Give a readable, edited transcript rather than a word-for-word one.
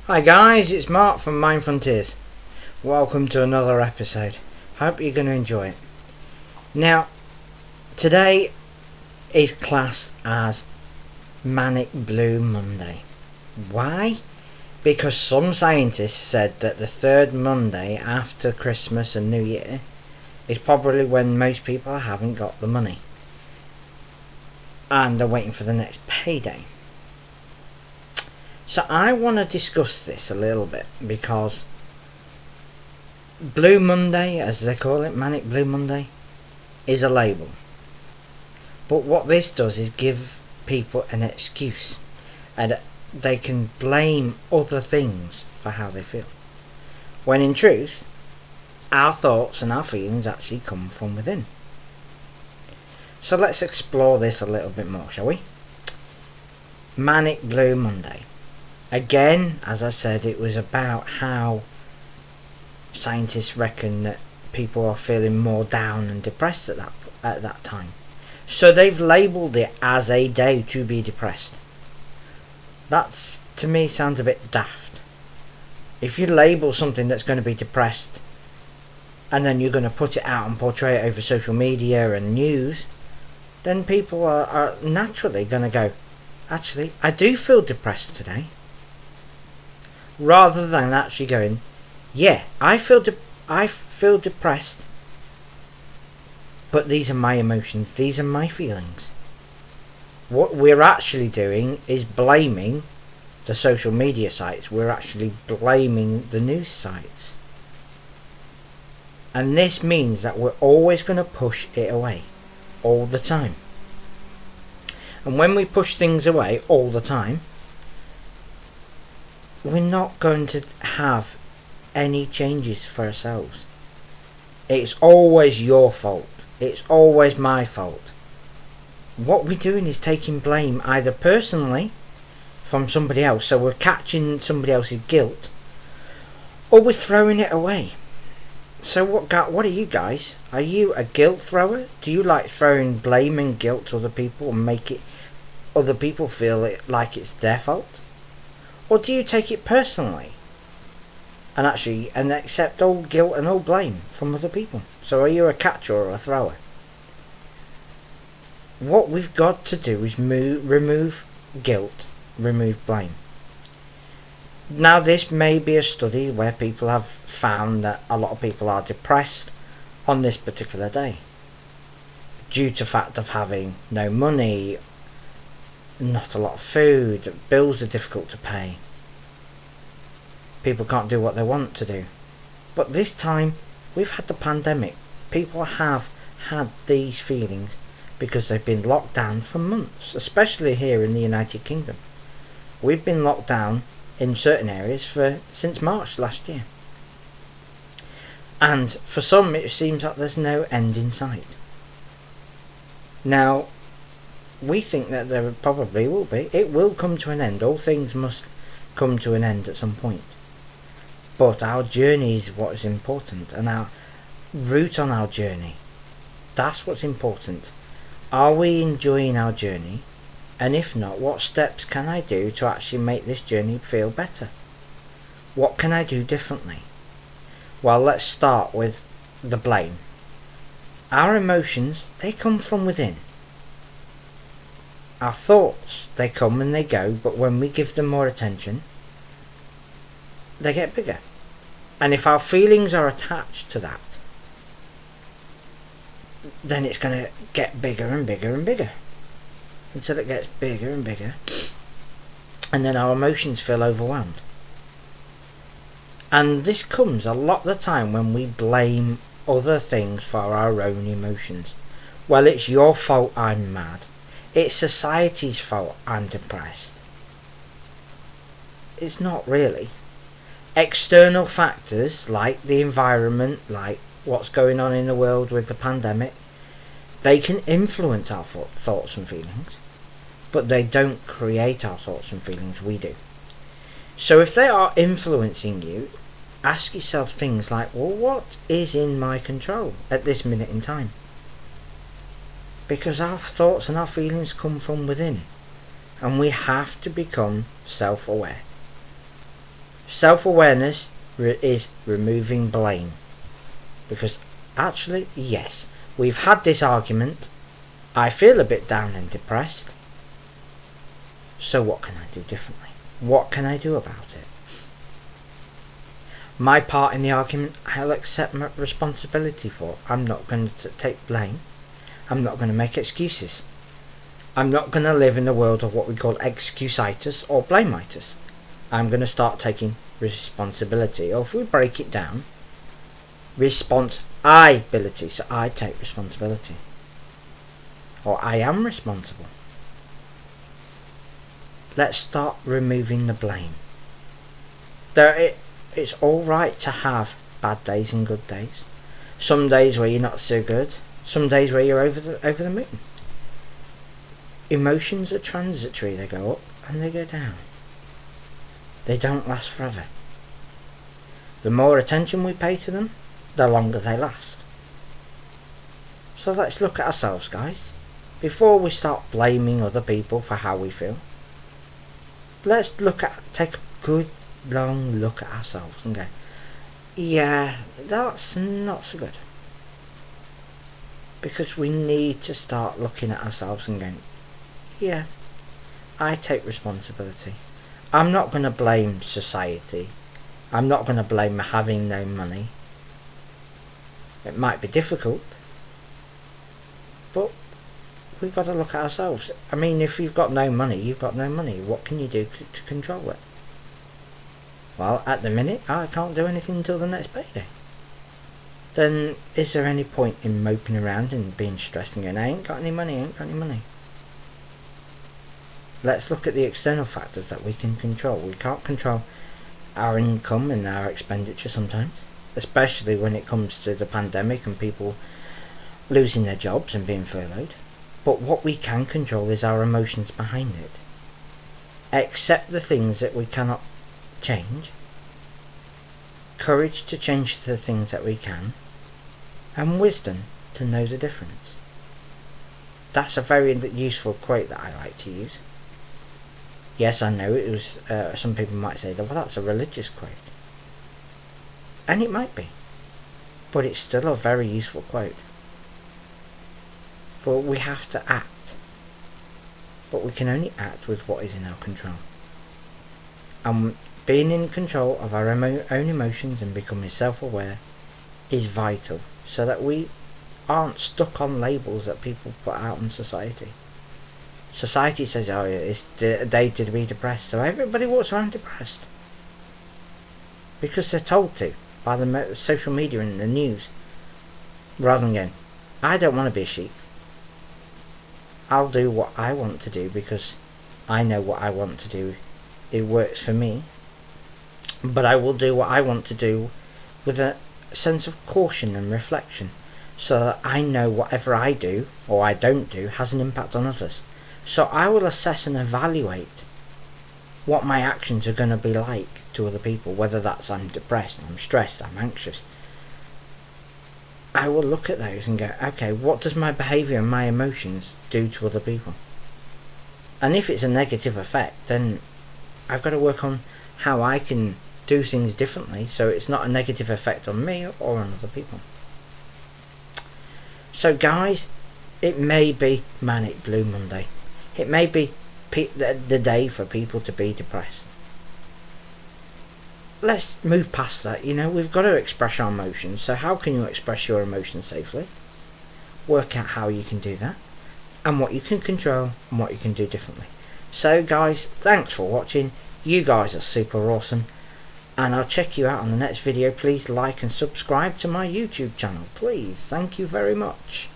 Hi guys, it's Mark from Mind Frontiers. Welcome to another episode. Hope you're going to enjoy it. Now, today is classed as Manic Blue Monday. Why? Because some scientists said that the third Monday after Christmas and New Year is probably when most people haven't got the money and are waiting for the next payday. So I want to discuss this a little bit because Blue Monday, as they call it, Manic Blue Monday, is a label. But what this does is give people an excuse, and they can blame other things for how they feel. When in truth, our thoughts and our feelings actually come from within. So let's explore this a little bit more, shall we? Manic Blue Monday. Again, as I said, it was about how scientists reckon that people are feeling more down and depressed at that time. So they've labelled it as a day to be depressed. That's, to me, sounds a bit daft. If you label something that's going to be depressed and then you're going to put it out and portray it over social media and news, then people are naturally going to go, actually, I do feel depressed today. Rather than actually going, yeah, I feel depressed, but these are my emotions, these are my feelings. What we're actually doing is blaming the social media sites. We're actually blaming the news sites. And this means that we're always going to push it away all the time. And when we push things away all the time, we're not going to have any changes for ourselves. It's always your fault. It's always my fault. What we're doing is taking blame either personally from somebody else, so we're catching somebody else's guilt, or we're throwing it away. So what are you guys? Are you a guilt thrower? Do you like throwing blame and guilt to other people and make it other people feel it like it's their fault? Or do you take it personally and accept all guilt and all blame from other people? So are you a catcher or a thrower? What we've got to do is remove guilt, remove blame. Now this may be a study where people have found that a lot of people are depressed on this particular day due to the fact of having no money, not a lot of food, bills are difficult to pay, people can't do what they want to do. But this time we've had the pandemic. People have had these feelings because they've been locked down for months, especially here in the United Kingdom. We've been locked down in certain areas since March last year, and for some it seems like there's no end in sight. Now we think that there probably will be. It will come to an end. All things must come to an end at some point. But our journey is what is important, and our route on our journey, that's what's important. Are we enjoying our journey? And if not, what steps can I do to actually make this journey feel better? What can I do differently? Well, let's start with the blame. Our emotions, they come from within. Our thoughts, they come and they go, but when we give them more attention, they get bigger. And if our feelings are attached to that, then it's going to get bigger and bigger and bigger until it gets bigger and bigger, and then our emotions feel overwhelmed. And this comes a lot of the time when we blame other things for our own emotions. Well, it's your fault I'm mad. It's society's fault I'm depressed. It's not really. External factors like the environment, like what's going on in the world with the pandemic, they can influence our thoughts and feelings, but they don't create our thoughts and feelings, we do. So if they are influencing you, ask yourself things like, well, what is in my control at this minute in time? Because our thoughts and our feelings come from within, and we have to become self-aware. Self-awareness is removing blame. Because actually, yes, we've had this argument. I feel a bit down and depressed. So what can I do differently? What can I do about it? My part in the argument, I'll accept my responsibility for. I'm not going to take blame. I'm not going to make excuses. I'm not going to live in a world of what we call excusitis or blamitis. I'm going to start taking responsibility. Or if we break it down, responsibility. So I take responsibility. Or I am responsible. Let's start removing the blame. It's alright to have bad days and good days. Some days where you're not so good. Some days where you're over the moon. Emotions are transitory. They go up and they go down. They don't last forever. The more attention we pay to them, the longer they last. So let's look at ourselves, guys. Before we start blaming other people for how we feel, let's take a good long look at ourselves and go, yeah, that's not so good. Because we need to start looking at ourselves and going, yeah, I take responsibility. I'm not going to blame society. I'm not going to blame having no money. It might be difficult, but we've got to look at ourselves. I mean, if you've got no money, you've got no money. What can you do to control it? Well, at the minute, I can't do anything until the next payday. Then, is there any point in moping around and being stressed and going, I ain't got any money. Let's look at the external factors that we can control. We can't control our income and our expenditure sometimes, especially when it comes to the pandemic and people losing their jobs and being furloughed. But what we can control is our emotions behind it. Accept the things that we cannot change, courage to change the things that we can, and wisdom to know the difference. That's a very useful quote that I like to use. Yes, I know it was. Some people might say, well, that's a religious quote. And it might be. But it's still a very useful quote. For we have to act. But we can only act with what is in our control. And being in control of our own emotions and becoming self-aware is vital. So that we aren't stuck on labels that people put out in society. Society says, oh, it's a day to be depressed, so everybody walks around depressed. Because they're told to, by the social media and the news. Rather than going, I don't want to be a sheep. I'll do what I want to do because I know what I want to do. It works for me. But I will do what I want to do with a sense of caution and reflection. So that I know whatever I do, or I don't do, has an impact on others. So I will assess and evaluate what my actions are going to be like to other people, whether that's I'm depressed, I'm stressed, I'm anxious. I will look at those and go, okay, what does my behaviour and my emotions do to other people? And if it's a negative effect, then I've got to work on how I can do things differently so it's not a negative effect on me or on other people. So guys, it may be Manic Blue Monday. It may be the day for people to be depressed. Let's move past that. We've got to express our emotions. So how can you express your emotions safely? Work out how you can do that, and what you can control and what you can do differently. So guys, thanks for watching. You guys are super awesome, and I'll check you out on the next video. Please like and subscribe to my YouTube channel, please. Thank you very much.